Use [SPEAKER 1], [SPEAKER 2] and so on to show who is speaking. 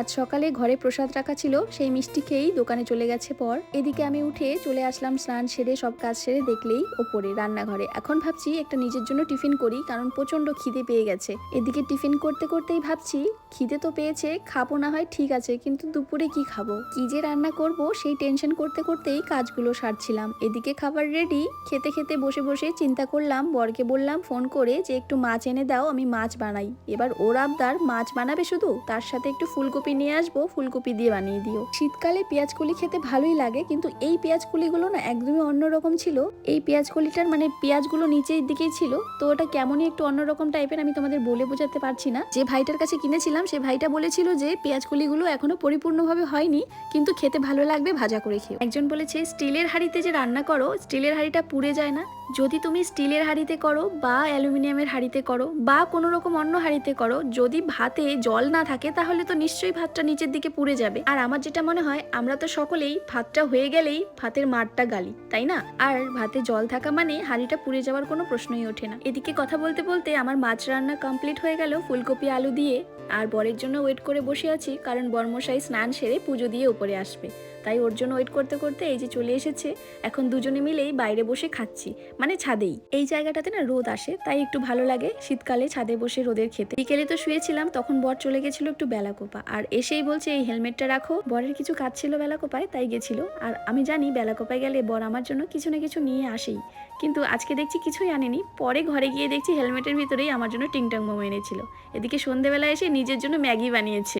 [SPEAKER 1] আজ সকালে ঘরে প্রসাদ রাখা ছিল, সেই মিষ্টি খেয়েই দোকানে চলে গেছে পর। এদিকে আমি উঠে চলে আসলাম স্নান সেরে, সব কাজ সেরে দেখলেই ওপরে রান্নাঘরে। এখন ভাবছি একটা নিজের জন্য টিফিন করি, কারণ প্রচন্ড খিদে পেয়ে গেছে। এদিকে টিফিন করতে করতেই ভাবছি খিদে তো পেয়েছে, খাবো না হয় ঠিক আছে, কিন্তু দুপুরে কি খাবো, কি যে রান্না করব সেই টেনশন করতে করতেই কাজগুলো সারছিলাম। এদিকে খাবার রেডি, খেতে খেতে বসে বসে চিন্তা করলাম, বরকে বললাম ফোন করে যে একটু মাছ এনে দাও, আমি মাছ বানাই। এবার ওর আবদার মাছ বানাবে শুধু, তার সাথে একটু ফুলকপি নিয়ে আসবো, ফুলকপি দিয়ে বানিয়ে দিও। শীতকালে পেঁয়াজ কলি খেতে ভালোই লাগে, কিন্তু এই পেঁয়াজ কলিগুলো না একদমই অন্যরকম ছিল। এই পেঁয়াজ কলিটার মানে পেঁয়াজগুলো নিচের দিকেই ছিল, তো ওটা কেমনই একটু অন্যরকম টাইপের, আমি তোমাদের বলে বোঝাতে পারছি না। যে ভাইটার কাছে কিনেছিলাম সে ভাইটা বলেছিল যে পেঁয়াজ কলিগুলো এখনো পরিপূর্ণভাবে হয়নি, কিন্তু খেতে ভালো লাগবে ভাজা করে খেয়ে। একজন বলেছে স্টিলের হাঁড়িতে যে রান্না করো, স্টিলের হাঁড়িটা পুড়ে যায় না। যদি তুমি স্টিলের হাঁড়িতে করো বা অ্যালুমিনিয়ামের হাঁড়িতে করো বা কোনো রকম অন্য হাঁড়িতে করো, যদি ভাতে জল না থাকে তাহলে তো নিশ্চয়ই ভাতটা নিচের দিকে পুড়ে যাবে। আর আমার যেটা মনে হয়, আমরা তো সকলেই ভাতটা হয়ে গেলেই ভাতের মারটা গালি, তাই না? আর ভাতে জল থাকা মানে হাঁড়িটা পুড়ে যাওয়ার কোনো প্রশ্নই ওঠে না। এদিকে কথা বলতে বলতে আমার মাছ রান্না কমপ্লিট হয়ে গেল ফুলকপি আলু দিয়ে। আর বরের জন্য ওয়েট করে বসে আছি, কারণ বর্মশাই স্নান সেরে পুজো দিয়ে উপরে আসবে, তাই ওর জন্য ওয়েট করতে করতে এই যে চলে এসেছে। এখন দুজনে মিলেই বাইরে বসে খাচ্ছি, মানে ছাদেই। এই জায়গাটাতে না রোদ আসে, তাই একটু ভালো লাগে শীতকালে ছাদে বসে রোদের খেতে। বিকেলে তো শুয়েছিলাম, তখন বর চলে গেছিল একটু বেলাকোপা, আর এসেই বলছে এই হেলমেটটা রাখো। বরের কিছু কাজ ছিল বেলাকোপায়, তাই গেছিল। আর আমি জানি বেলাকোপায় গেলে বর আমার জন্য কিছু না কিছু নিয়ে আসেই, কিন্তু আজকে দেখছি কিছুই আনেনি। পরে ঘরে গিয়ে দেখছি হেলমেটের ভিতরেই আমার জন্য টিংটং মোমো এনেছিল। এদিকে সন্ধেবেলা এসে নিজের জন্য ম্যাগি বানিয়েছে।